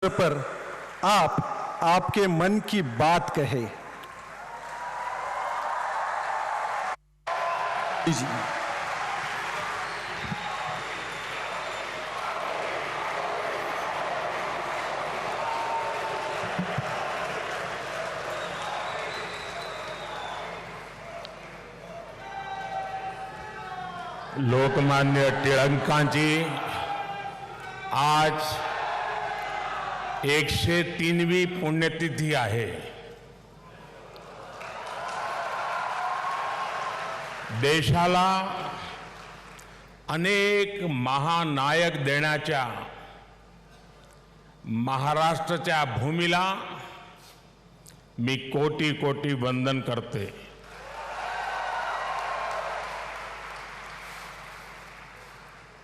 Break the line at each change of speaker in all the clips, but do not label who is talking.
पर आप आपके मन की बात कहे। जी
लोकमान्य टिळकांची आज 103वी पुण्यतिथी आहे। देशाला अनेक महानायक देण्याच्या महाराष्ट्राच्या भूमीला मी कोटी कोटी वंदन करते।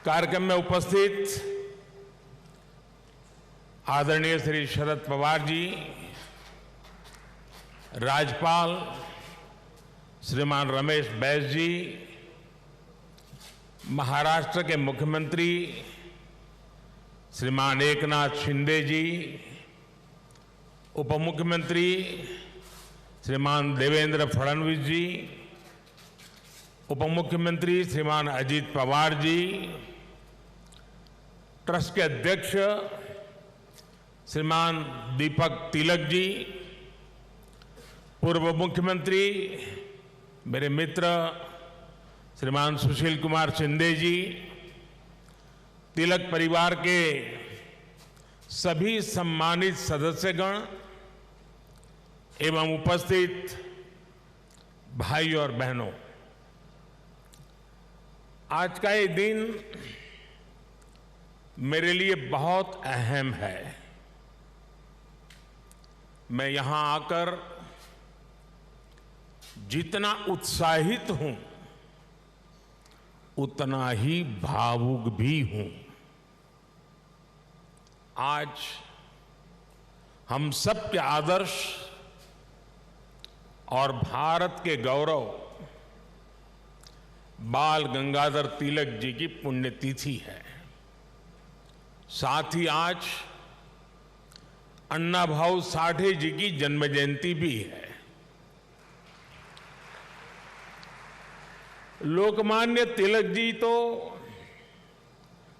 कार्यक्रम में उपस्थित आदरणीय श्री शरद पवार जी, राज्यपाल श्रीमान रमेश बैस जी, महाराष्ट्र के मुख्यमंत्री श्रीमान एकनाथ शिंदे जी, उप मुख्यमंत्री श्रीमान देवेंद्र फडणवीस जी, उप मुख्यमंत्री श्रीमान अजीत पवार जी, ट्रस्ट के अध्यक्ष श्रीमान दीपक तिलक जी, पूर्व मुख्यमंत्री मेरे मित्र श्रीमान सुशील कुमार शिंदे जी, तिलक परिवार के सभी सम्मानित सदस्यगण एवं उपस्थित भाई और बहनों, आज का ये दिन मेरे लिए बहुत अहम है। मैं यहां आकर जितना उत्साहित हूं उतना ही भावुक भी हूं। आज हम सब के आदर्श और भारत के गौरव बाल गंगाधर तिलक जी की पुण्यतिथि है। साथ ही आज अन्ना भाऊ साठे जी की जन्म जयंती भी है। लोकमान्य तिलक जी तो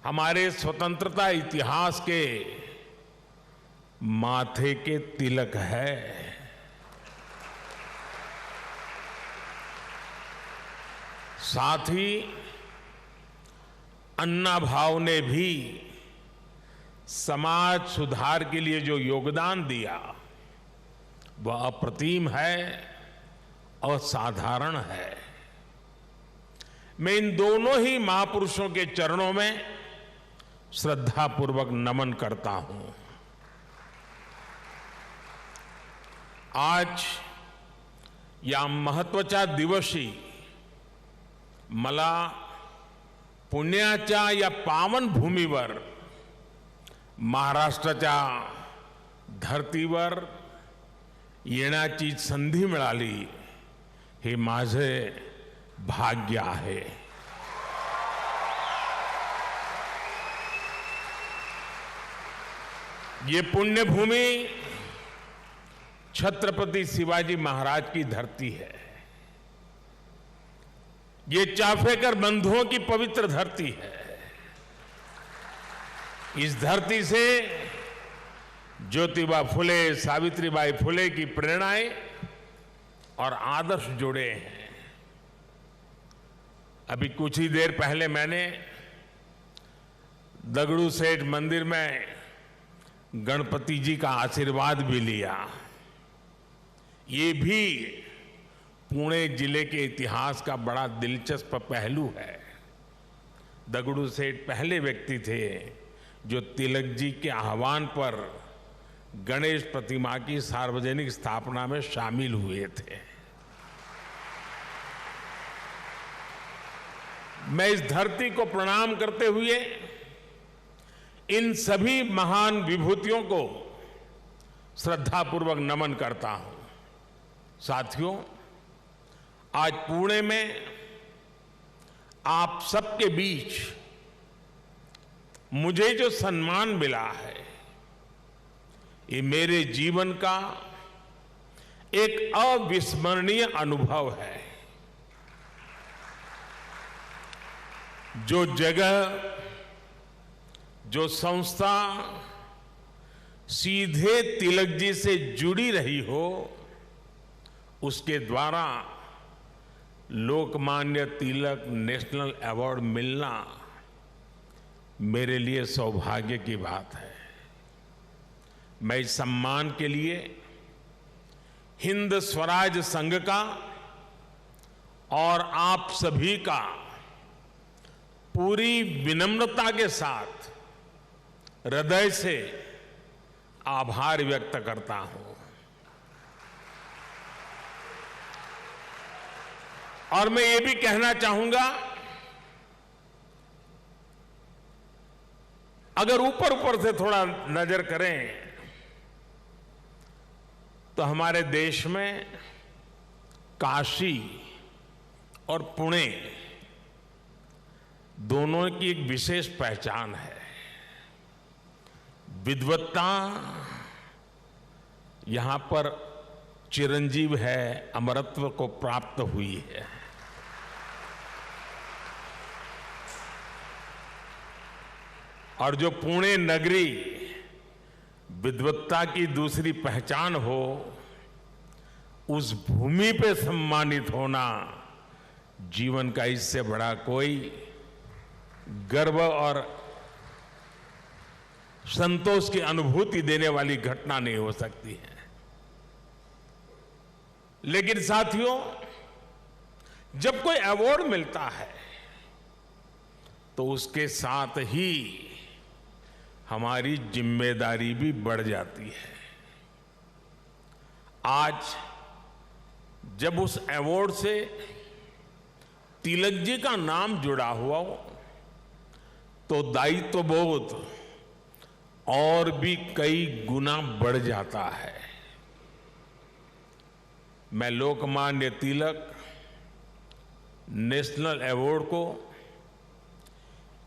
हमारे स्वतंत्रता इतिहास के माथे के तिलक है। साथ ही अन्ना भाऊ ने भी समाज सुधार के लिए जो योगदान दिया वह अप्रतिम है, असाधारण है। मैं इन दोनों ही महापुरुषों के चरणों में श्रद्धापूर्वक नमन करता हूं। आज या महत्वाच्या दिवशी मला पुण्याच्या या पावन भूमीवर महाराष्ट्राच्या धर्तीवर येण्याची संधी मिळाली, हे माझे भाग्य आहे। ये पुण्यभूमि छत्रपति शिवाजी महाराज की धरती है। ये चाफेकर बंधुओं की पवित्र धरती है। इस धरती से ज्योतिबा फुले, सावित्रीबाई फुले की प्रेरणाएं और आदर्श जुड़े हैं। अभी कुछ ही देर पहले मैंने दगड़ू सेठ मंदिर में गणपति जी का आशीर्वाद भी लिया। ये भी पुणे जिले के इतिहास का बड़ा दिलचस्प पहलू है। दगड़ू सेठ पहले व्यक्ति थे जो तिलक जी के आह्वान पर गणेश प्रतिमा की सार्वजनिक स्थापना में शामिल हुए थे। मैं इस धरती को प्रणाम करते हुए इन सभी महान विभूतियों को श्रद्धापूर्वक नमन करता हूं। साथियों, आज पुणे में आप सबके बीच मुझे जो सम्मान मिला है ये मेरे जीवन का एक अविस्मरणीय अनुभव है। जो जगह, जो संस्था सीधे तिलक जी से जुड़ी रही हो, उसके द्वारा लोकमान्य तिलक नेशनल अवार्ड मिलना मेरे लिए सौभाग्य की बात है। मैं इस सम्मान के लिए हिंद स्वराज संघ का और आप सभी का पूरी विनम्रता के साथ हृदय से आभार व्यक्त करता हूं। और मैं ये भी कहना चाहूंगा, अगर ऊपर ऊपर से थोड़ा नजर करें तो हमारे देश में काशी और पुणे दोनों की एक विशेष पहचान है। विद्वत्ता यहां पर चिरंजीव है, अमरत्व को प्राप्त हुई है। और जो पुणे नगरी विद्वत्ता की दूसरी पहचान हो, उस भूमि पे सम्मानित होना जीवन का इससे बड़ा कोई गर्व और संतोष की अनुभूति देने वाली घटना नहीं हो सकती है। लेकिन साथियों, जब कोई अवार्ड मिलता है तो उसके साथ ही हमारी जिम्मेदारी भी बढ़ जाती है। आज जब उस अवार्ड से तिलक जी का नाम जुड़ा हुआ हो तो दायित्व बोध और भी कई गुना बढ़ जाता है। मैं लोकमान्य तिलक नेशनल अवार्ड को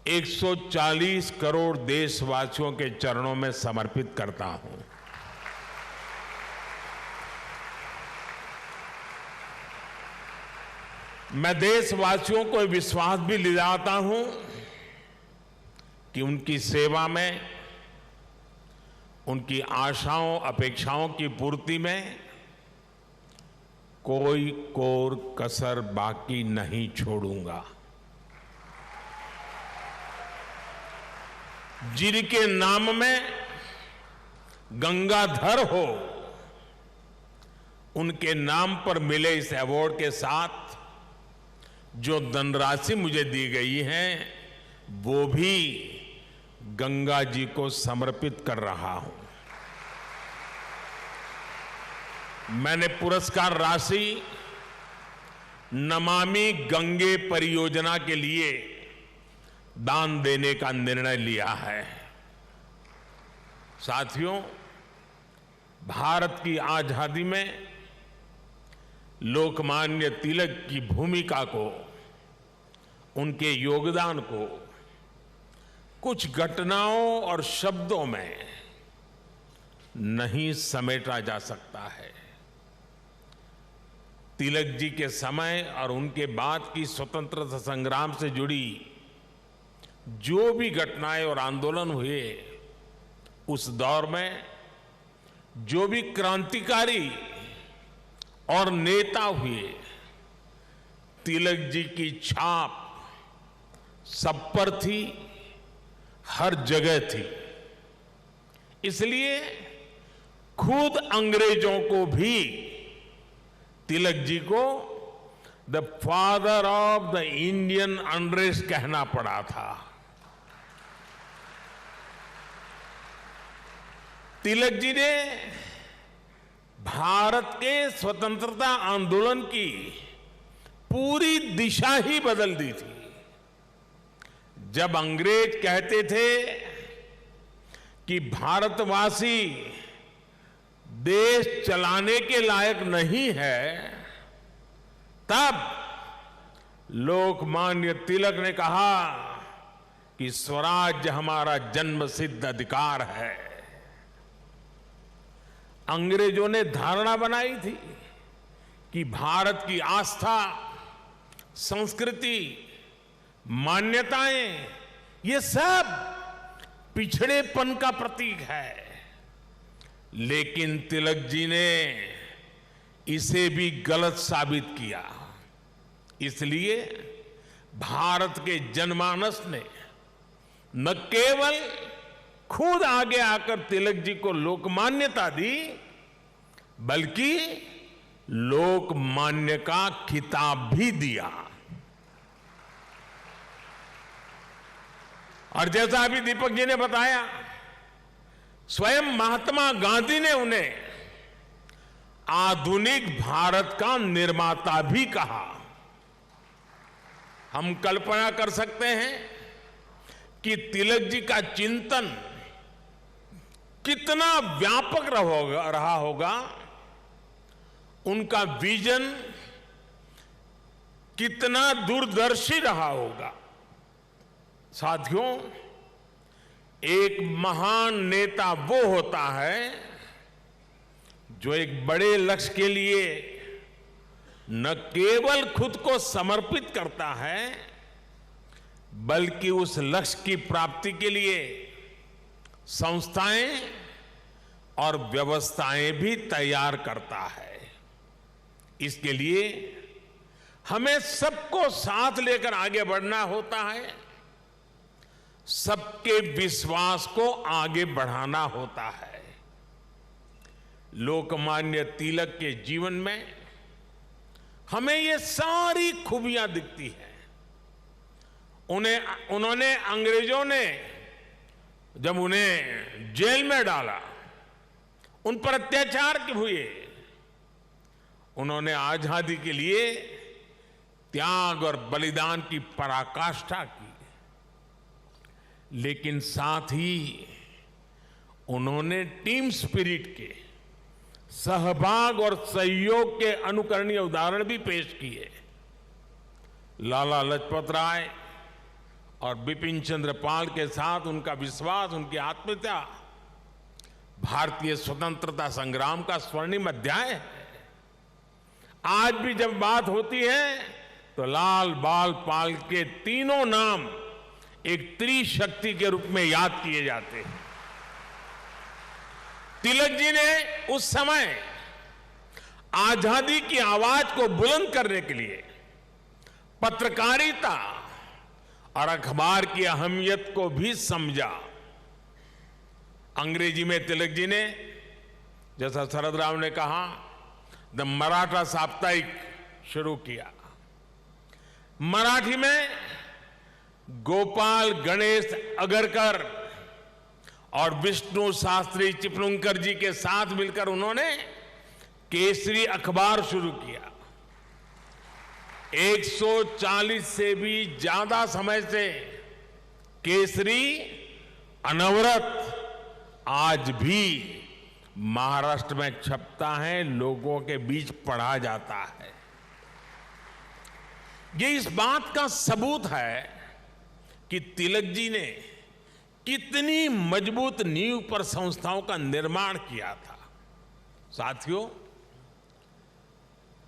140 करोड़ देशवासियों के चरणों में समर्पित करता हूं। मैं देशवासियों को विश्वास भी दिलाता हूं कि उनकी सेवा में, उनकी आशाओं अपेक्षाओं की पूर्ति में कोई कोर कसर बाकी नहीं छोड़ूंगा। जिनके नाम में गंगाधर हो, उनके नाम पर मिले इस अवार्ड के साथ जो धनराशि मुझे दी गई है वो भी गंगा जी को समर्पित कर रहा हूं। मैंने पुरस्कार राशि नमामि गंगे परियोजना के लिए दान देने का निर्णय लिया है। साथियों, भारत की आजादी में लोकमान्य तिलक की भूमिका को, उनके योगदान को कुछ घटनाओं और शब्दों में नहीं समेटा जा सकता है। तिलक जी के समय और उनके बाद की स्वतंत्रता संग्राम से जुड़ी जो भी घटनाएं और आंदोलन हुए, उस दौर में जो भी क्रांतिकारी और नेता हुए, तिलक जी की छाप सब पर थी, हर जगह थी। इसलिए खुद अंग्रेजों को भी तिलक जी को the father of the Indian unrest कहना पड़ा था। तिलक जी ने भारत के स्वतंत्रता आंदोलन की पूरी दिशा ही बदल दी थी। जब अंग्रेज कहते थे कि भारतवासी देश चलाने के लायक नहीं है, तब लोकमान्य तिलक ने कहा कि स्वराज्य हमारा जन्मसिद्ध अधिकार है। अंग्रेजों ने धारणा बनाई थी कि भारत की आस्था, संस्कृति, मान्यताएं, ये सब पिछड़ेपन का प्रतीक है। लेकिन तिलक जी ने इसे भी गलत साबित किया। इसलिए भारत के जनमानस ने न केवल खुद आगे आकर तिलक जी को लोकमान्यता दी, बल्कि लोकमान्य का खिताब भी दिया। और जैसा अभी दीपक जी ने बताया, स्वयं महात्मा गांधी ने उन्हें आधुनिक भारत का निर्माता भी कहा। हम कल्पना कर सकते हैं कि तिलक जी का चिंतन कितना व्यापक रहा होगा, उनका विजन कितना दूरदर्शी रहा होगा। साथियों, एक महान नेता वो होता है जो एक बड़े लक्ष्य के लिए न केवल खुद को समर्पित करता है, बल्कि उस लक्ष्य की प्राप्ति के लिए संस्थाएं और व्यवस्थाएं भी तैयार करता है। इसके लिए हमें सबको साथ लेकर आगे बढ़ना होता है, सबके विश्वास को आगे बढ़ाना होता है। लोकमान्य तिलक के जीवन में हमें ये सारी खूबियां दिखती हैं। उन्होंने अंग्रेजों ने जब उन्हें जेल में डाला, उन पर अत्याचार हुए, उन्होंने आजादी के लिए त्याग और बलिदान की पराकाष्ठा की। लेकिन साथ ही उन्होंने टीम स्पिरिट के, सहभाग और सहयोग के अनुकरणीय उदाहरण भी पेश किए। लाला लाजपत राय और बिपिन चंद्र पाल के साथ उनका विश्वास, उनकी आत्मीयता भारतीय स्वतंत्रता संग्राम का स्वर्णिम अध्याय है। आज भी जब बात होती है तो लाल, बाल, पाल के तीनों नाम एक त्रिशक्ति के रूप में याद किए जाते हैं। तिलक जी ने उस समय आजादी की आवाज को बुलंद करने के लिए पत्रकारिता और अखबार की अहमियत को भी समझा। अंग्रेजी में तिलक जी ने, जैसा शरद राव ने कहा, द मराठा साप्ताहिक शुरू किया। मराठी में गोपाल गणेश अगरकर और विष्णु शास्त्री चिपलुंकर जी के साथ मिलकर उन्होंने केसरी अखबार शुरू किया। 140 से भी ज्यादा समय से केसरी अनवरत आज भी महाराष्ट्र में छपता है, लोगों के बीच पढ़ा जाता है। ये इस बात का सबूत है कि तिलक जी ने कितनी मजबूत नींव पर संस्थाओं का निर्माण किया था। साथियों,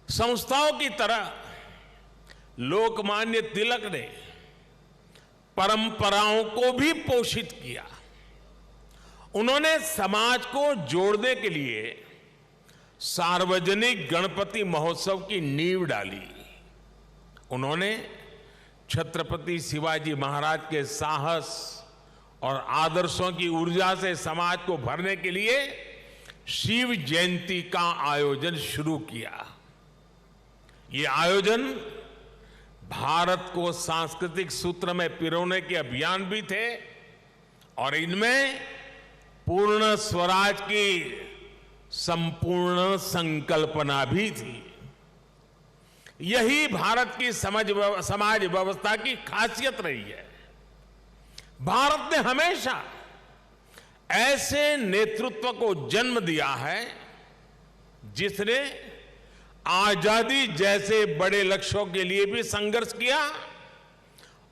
संस्थाओं की तरह लोकमान्य तिलक ने परंपराओं को भी पोषित किया। उन्होंने समाज को जोड़ने के लिए सार्वजनिक गणपति महोत्सव की नींव डाली। उन्होंने छत्रपति शिवाजी महाराज के साहस और आदर्शों की ऊर्जा से समाज को भरने के लिए शिव जयंती का आयोजन शुरू किया। ये आयोजन भारत को सांस्कृतिक सूत्र में पिरोने के अभियान भी थे और इनमें पूर्ण स्वराज की संपूर्ण संकल्पना भी थी। यही भारत की समाज व्यवस्था की खासियत रही है। भारत ने हमेशा ऐसे नेतृत्व को जन्म दिया है जिसने आजादी जैसे बड़े लक्ष्यों के लिए भी संघर्ष किया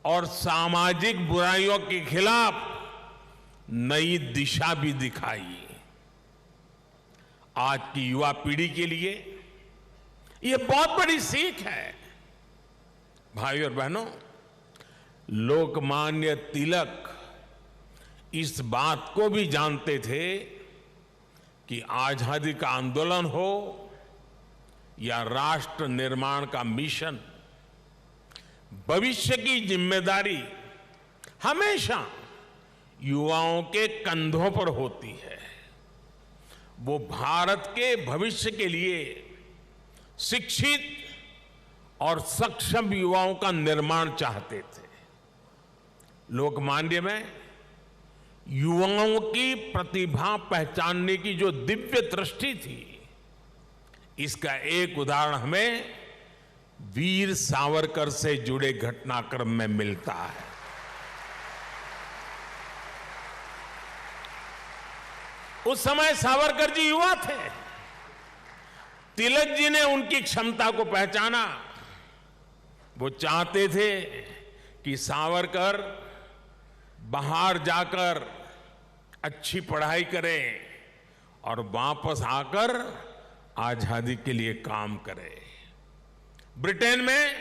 और सामाजिक बुराइयों के खिलाफ नई दिशा भी दिखाई। आज की युवा पीढ़ी के लिए यह बहुत बड़ी सीख है। भाइयों और बहनों, लोकमान्य तिलक इस बात को भी जानते थे कि आजादी का आंदोलन हो या राष्ट्र निर्माण का मिशन, भविष्य की जिम्मेदारी हमेशा युवाओं के कंधों पर होती है। वो भारत के भविष्य के लिए शिक्षित और सक्षम युवाओं का निर्माण चाहते थे। लोकमान्य में युवाओं की प्रतिभा पहचानने की जो दिव्य दृष्टि थी, इसका एक उदाहरण हमें वीर सावरकर से जुड़े घटनाक्रम में मिलता है। उस समय सावरकर जी युवा थे। तिलक जी ने उनकी क्षमता को पहचाना। वो चाहते थे कि सावरकर बाहर जाकर अच्छी पढ़ाई करें और वापस आकर आजादी के लिए काम करें। ब्रिटेन में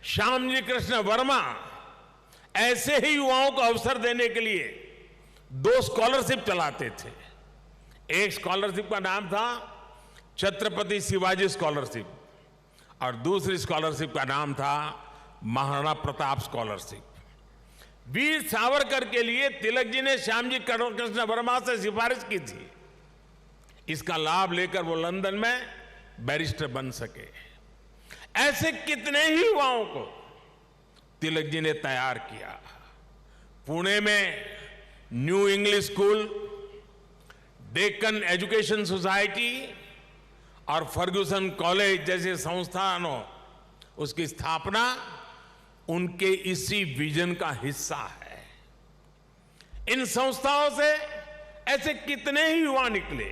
श्यामजी कृष्ण वर्मा ऐसे ही युवाओं को अवसर देने के लिए 2 स्कॉलरशिप चलाते थे। एक स्कॉलरशिप का नाम था छत्रपति शिवाजी स्कॉलरशिप और दूसरी स्कॉलरशिप का नाम था महाराणा प्रताप स्कॉलरशिप। वीर सावरकर के लिए तिलक जी ने श्यामजी कृष्ण वर्मा से सिफारिश की थी। इसका लाभ लेकर वो लंदन में बैरिस्टर बन सके। ऐसे कितने ही युवाओं को तिलक जी ने तैयार किया। पुणे में new English school, Deccan education society और फर्ग्यूसन कॉलेज जैसे संस्थानों, उसकी स्थापना उनके इसी विजन का हिस्सा है। इन संस्थाओं से ऐसे कितने ही युवा निकले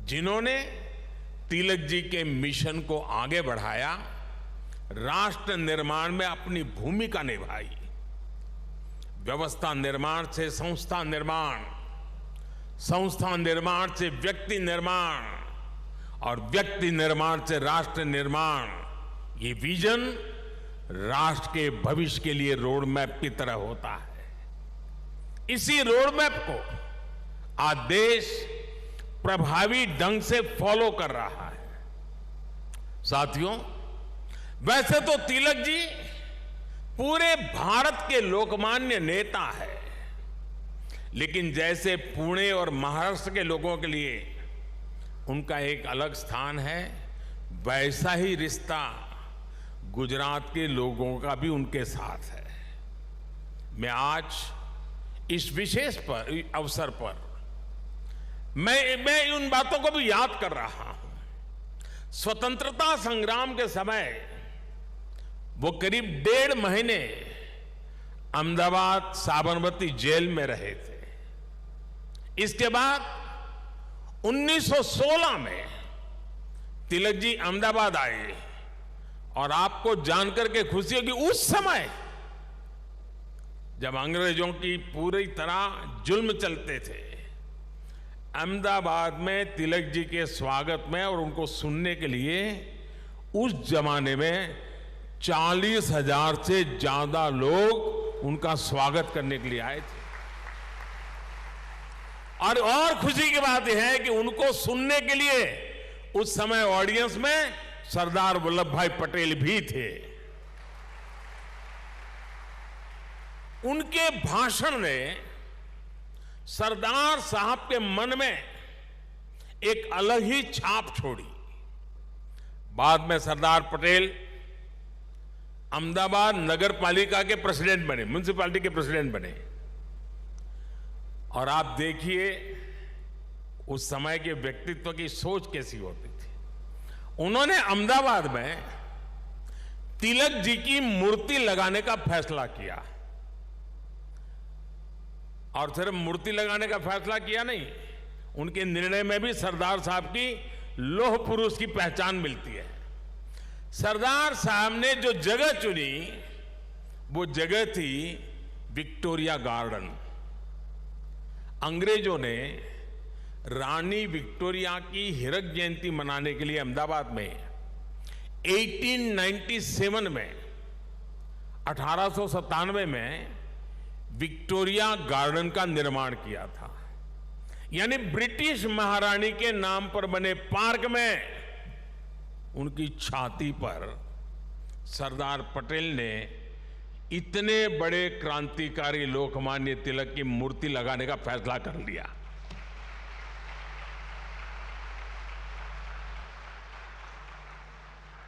जिन्होंने तिलक जी के मिशन को आगे बढ़ाया, राष्ट्र निर्माण में अपनी भूमिका निभाई। व्यवस्था निर्माण से संस्था निर्माण, संस्था निर्माण से व्यक्ति निर्माण और व्यक्ति निर्माण से राष्ट्र निर्माण, ये विजन राष्ट्र के भविष्य के लिए रोड मैप की तरह होता है। इसी रोड मैप को आज देश प्रभावी ढंग से फॉलो कर रहा है। साथियों, वैसे तो तिलक जी पूरे भारत के लोकमान्य नेता है, लेकिन जैसे पुणे और महाराष्ट्र के लोगों के लिए उनका एक अलग स्थान है, वैसा ही रिश्ता गुजरात के लोगों का भी उनके साथ है। मैं आज इस विशेष अवसर पर मैं उन बातों को भी याद कर रहा हूं। स्वतंत्रता संग्राम के समय वो करीब 1.5 महीने अहमदाबाद साबरमती जेल में रहे थे। इसके बाद 1916 में तिलक जी अहमदाबाद आए और आपको जानकर के खुशी होगी, उस समय जब अंग्रेजों की पूरी तरह जुल्म चलते थे, अहमदाबाद में तिलक जी के स्वागत में और उनको सुनने के लिए उस जमाने में 40,000 से ज्यादा लोग उनका स्वागत करने के लिए आए थे। और खुशी की बात यह है कि उनको सुनने के लिए उस समय ऑडियंस में सरदार वल्लभ भाई पटेल भी थे। उनके भाषण ने सरदार साहब के मन में एक अलग ही छाप छोड़ी। बाद में सरदार पटेल अहमदाबाद नगर पालिका के प्रेसिडेंट बने, म्युनिसिपैलिटी के प्रेसिडेंट बने। और आप देखिए उस समय के व्यक्तित्व की सोच कैसी होती थी। उन्होंने अहमदाबाद में तिलक जी की मूर्ति लगाने का फैसला किया। और सिर्फ मूर्ति लगाने का फैसला किया नहीं, उनके निर्णय में भी सरदार साहब की लौह पुरुष की पहचान मिलती है। सरदार साहब ने जो जगह चुनी वो जगह थी विक्टोरिया गार्डन। अंग्रेजों ने रानी विक्टोरिया की हीरक जयंती मनाने के लिए अहमदाबाद में 1897 में 1897 में विक्टोरिया गार्डन का निर्माण किया था। यानी ब्रिटिश महारानी के नाम पर बने पार्क में उनकी छाती पर सरदार पटेल ने इतने बड़े क्रांतिकारी लोकमान्य तिलक की मूर्ति लगाने का फैसला कर लिया।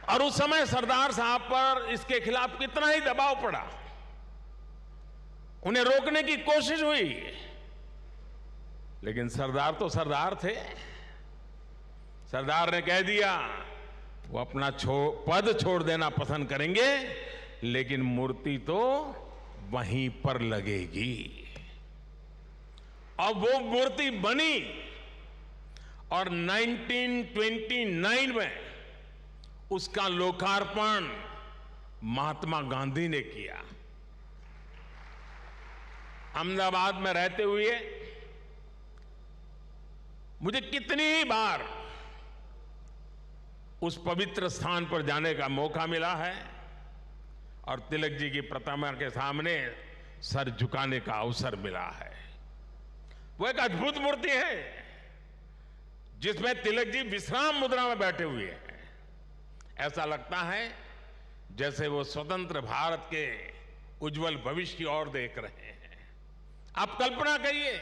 और उस समय सरदार साहब पर इसके खिलाफ कितना ही दबाव पड़ा, उन्हें रोकने की कोशिश हुई, लेकिन सरदार तो सरदार थे। सरदार ने कह दिया वो अपना पद छोड़ देना पसंद करेंगे, लेकिन मूर्ति तो वहीं पर लगेगी। और वो मूर्ति बनी और 1929 में उसका लोकार्पण महात्मा गांधी ने किया। अहमदाबाद में रहते हुए मुझे कितनी ही बार उस पवित्र स्थान पर जाने का मौका मिला है और तिलक जी की प्रतिमा के सामने सर झुकाने का अवसर मिला है। वो एक अद्भुत मूर्ति है जिसमें तिलक जी विश्राम मुद्रा में बैठे हुए हैं। ऐसा लगता है जैसे वो स्वतंत्र भारत के उज्जवल भविष्य की ओर देख रहे हैं। आप कल्पना करिए,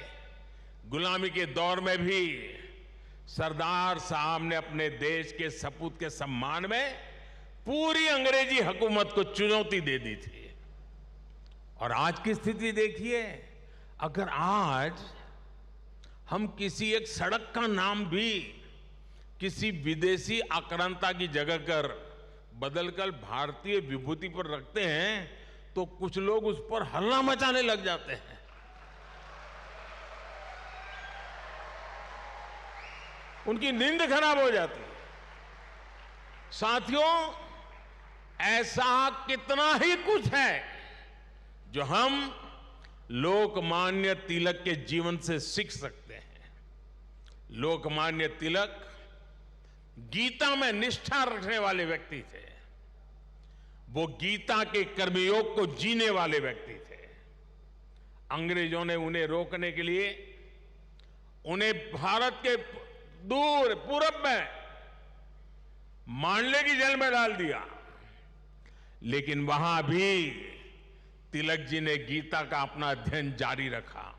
गुलामी के दौर में भी सरदार साहब ने अपने देश के सपूत के सम्मान में पूरी अंग्रेजी हुकूमत को चुनौती दे दी थी। और आज की स्थिति देखिए, अगर आज हम किसी एक सड़क का नाम भी किसी विदेशी आक्रांता की जगह कर बदलकर भारतीय विभूति पर रखते हैं तो कुछ लोग उस पर हल्ला मचाने लग जाते हैं। उनकी नींद खराब हो जाती है। साथियों, ऐसा कितना ही कुछ है जो हम लोकमान्य तिलक के जीवन से सीख सकते हैं। लोकमान्य तिलक गीता में निष्ठा रखने वाले व्यक्ति थे। वो गीता के कर्मयोग को जीने वाले व्यक्ति थे। अंग्रेजों ने उन्हें रोकने के लिए उन्हें भारत के दूर पूरब में मांडले की जेल में डाल दिया, लेकिन वहां भी तिलक जी ने गीता का अपना अध्ययन जारी रखा।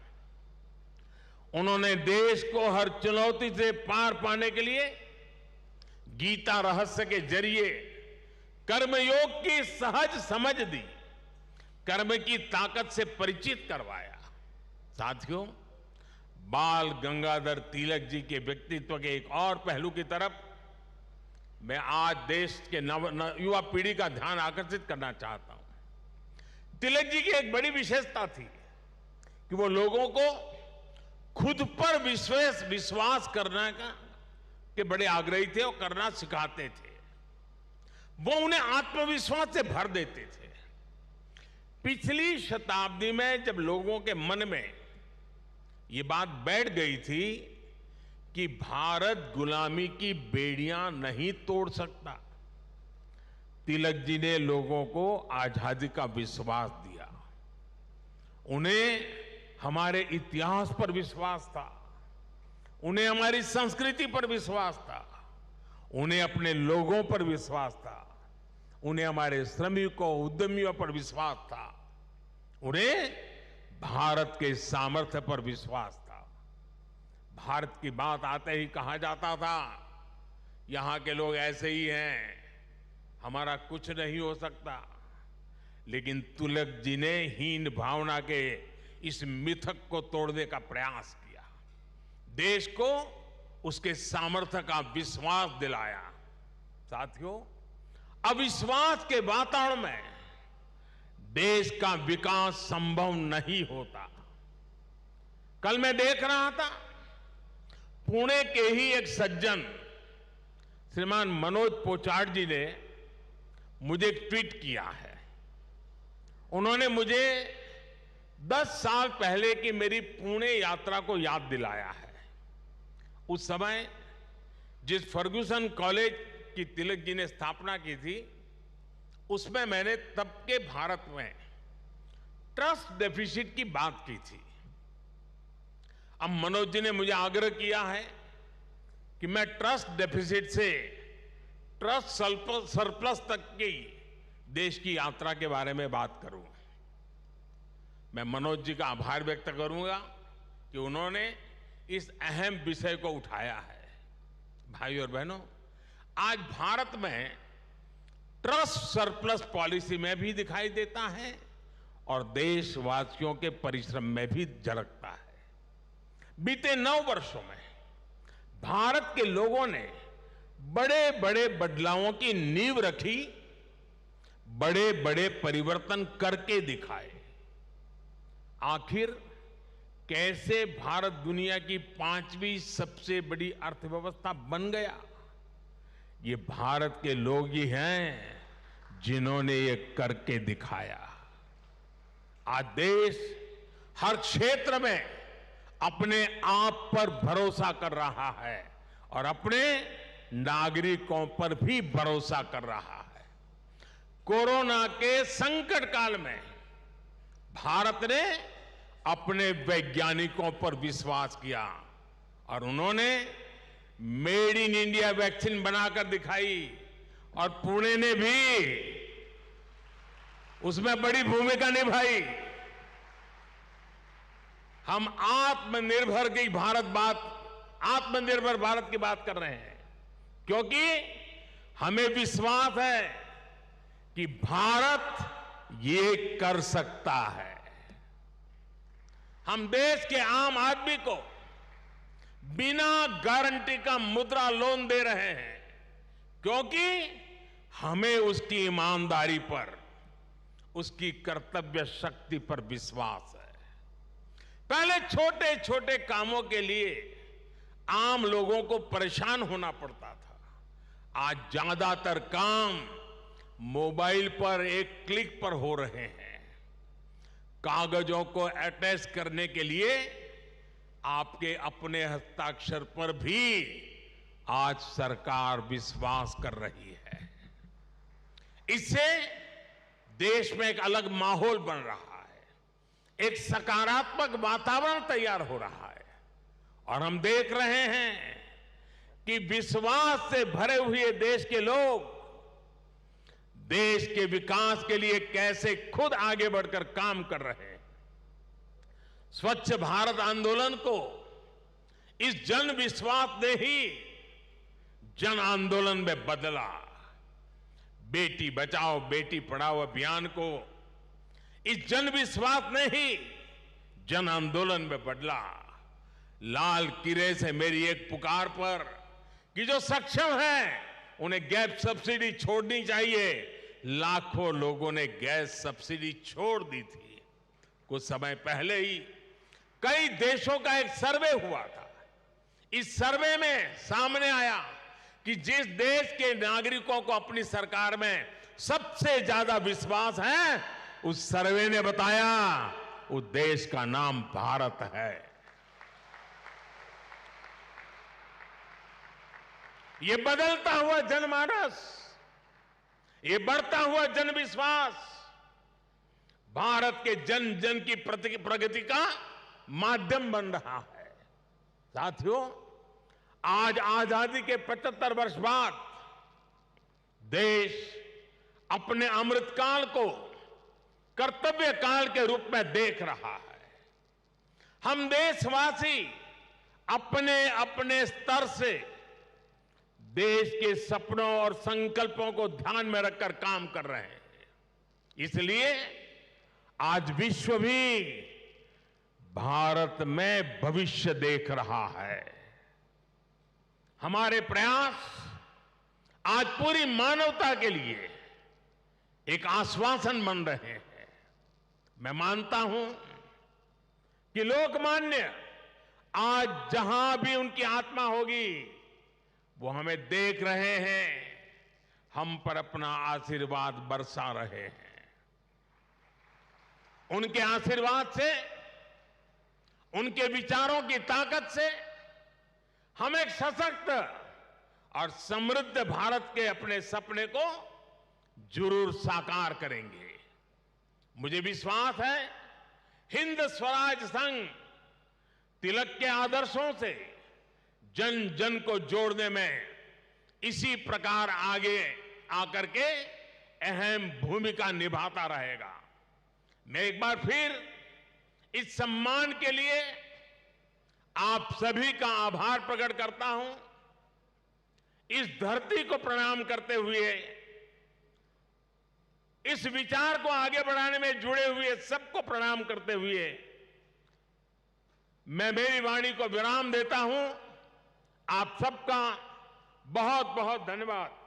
उन्होंने देश को हर चुनौती से पार पाने के लिए गीता रहस्य के जरिए कर्मयोग की सहज समझ दी, कर्म की ताकत से परिचित करवाया। साथियों, बाल गंगाधर तिलक जी के व्यक्तित्व के एक और पहलू की तरफ मैं आज देश के युवा पीढ़ी का ध्यान आकर्षित करना चाहता हूं। तिलक जी की एक बड़ी विशेषता थी कि वो लोगों को खुद पर विश्वास करने के बड़े आग्रही थे और करना सिखाते थे। वो उन्हें आत्मविश्वास से भर देते थे। पिछली शताब्दी में जब लोगों के मन में ये बात बैठ गई थी कि भारत गुलामी की बेड़ियां नहीं तोड़ सकता, तिलक जी ने लोगों को आजादी का विश्वास दिया। उन्हें हमारे इतिहास पर विश्वास था, उन्हें हमारी संस्कृति पर विश्वास था, उन्हें अपने लोगों पर विश्वास था, उन्हें हमारे श्रमिकों उद्यमियों पर विश्वास था, उन्हें भारत के सामर्थ्य पर विश्वास था। भारत की बात आते ही कहा जाता था यहां के लोग ऐसे ही हैं, हमारा कुछ नहीं हो सकता। लेकिन तिलक जी ने हीन भावना के इस मिथक को तोड़ने का प्रयास किया, देश को उसके सामर्थ्य का विश्वास दिलाया। साथियों, अविश्वास के वातावरण में देश का विकास संभव नहीं होता। कल मैं देख रहा था, पुणे के ही एक सज्जन श्रीमान मनोज पोचाट जी ने मुझे एक ट्वीट किया है। उन्होंने मुझे 10 साल पहले की मेरी पुणे यात्रा को याद दिलाया है। उस समय जिस फर्ग्यूसन कॉलेज की तिलक जी ने स्थापना की थी, उसमें मैंने तब के भारत में ट्रस्ट डेफिसिट की बात की थी। अब मनोज जी ने मुझे आग्रह किया है कि मैं ट्रस्ट डेफिसिट से ट्रस्ट सरप्लस तक की देश की यात्रा के बारे में बात करूं। मैं मनोज जी का आभार व्यक्त करूंगा कि उन्होंने इस अहम विषय को उठाया है। भाइयों और बहनों, आज भारत में ट्रस्ट सरप्लस पॉलिसी में भी दिखाई देता है और देशवासियों के परिश्रम में भी झलकता है। बीते 9 वर्षों में भारत के लोगों ने बड़े बड़े बदलावों की नींव रखी, बड़े बड़े परिवर्तन करके दिखाए। आखिर कैसे भारत दुनिया की 5वीं सबसे बड़ी अर्थव्यवस्था बन गया? ये भारत के लोग ही हैं जिन्होंने ये करके दिखाया। आज देश हर क्षेत्र में अपने आप पर भरोसा कर रहा है और अपने नागरिकों पर भी भरोसा कर रहा है। कोरोना के संकट काल में भारत ने अपने वैज्ञानिकों पर विश्वास किया और उन्होंने मेड इन इंडिया वैक्सीन बनाकर दिखाई और पुणे ने भी उसमें बड़ी भूमिका निभाई। हम आत्मनिर्भर भारत की बात कर रहे हैं क्योंकि हमें विश्वास है कि भारत ये कर सकता है। हम देश के आम आदमी को बिना गारंटी का मुद्रा लोन दे रहे हैं क्योंकि हमें उसकी ईमानदारी पर, उसकी कर्तव्य शक्ति पर विश्वास है। पहले छोटे छोटे कामों के लिए आम लोगों को परेशान होना पड़ता था। आज ज्यादातर काम मोबाइल पर एक क्लिक पर हो रहे हैं। कागजों को अटैच करने के लिए आपके अपने हस्ताक्षर पर भी आज सरकार विश्वास कर रही है। इससे देश में एक अलग माहौल बन रहा है, एक सकारात्मक वातावरण तैयार हो रहा है और हम देख रहे हैं कि विश्वास से भरे हुए देश के लोग देश के विकास के लिए कैसे खुद आगे बढ़कर काम कर रहे हैं। स्वच्छ भारत आंदोलन को इस जन विश्वास ने ही जन आंदोलन में बदला। बेटी बचाओ बेटी पढ़ाओ अभियान को इस जन विश्वास ने ही जन आंदोलन में बदला। लाल किले से मेरी एक पुकार पर कि जो सक्षम हैं उन्हें गैस सब्सिडी छोड़नी चाहिए, लाखों लोगों ने गैस सब्सिडी छोड़ दी थी। कुछ समय पहले ही कई देशों का एक सर्वे हुआ था। इस सर्वे में सामने आया कि जिस देश के नागरिकों को अपनी सरकार में सबसे ज्यादा विश्वास है, उस सर्वे ने बताया उस देश का नाम भारत है। ये बदलता हुआ जनमानस, ये बढ़ता हुआ जनविश्वास भारत के जन जन की प्रगति का माध्यम बन रहा है। साथियों, आज आजादी के 75 वर्ष बाद देश अपने अमृतकाल को कर्तव्य काल के रूप में देख रहा है। हम देशवासी अपने अपने स्तर से देश के सपनों और संकल्पों को ध्यान में रखकर काम कर रहे हैं। इसलिए आज विश्व भी भारत में भविष्य देख रहा है। हमारे प्रयास आज पूरी मानवता के लिए एक आश्वासन बन रहे हैं। मैं मानता हूं कि लोकमान्य आज जहां भी उनकी आत्मा होगी वो हमें देख रहे हैं, हम पर अपना आशीर्वाद बरसा रहे हैं। उनके आशीर्वाद से, उनके विचारों की ताकत से हम एक सशक्त और समृद्ध भारत के अपने सपने को जरूर साकार करेंगे। मुझे विश्वास है हिंद स्वराज संघ तिलक के आदर्शों से जन जन को जोड़ने में इसी प्रकार आगे आकर के अहम भूमिका निभाता रहेगा। मैं एक बार फिर इस सम्मान के लिए आप सभी का आभार प्रकट करता हूं। इस धरती को प्रणाम करते हुए, इस विचार को आगे बढ़ाने में जुड़े हुए सबको प्रणाम करते हुए मैं मेरी वाणी को विराम देता हूं। आप सबका बहुत बहुत धन्यवाद।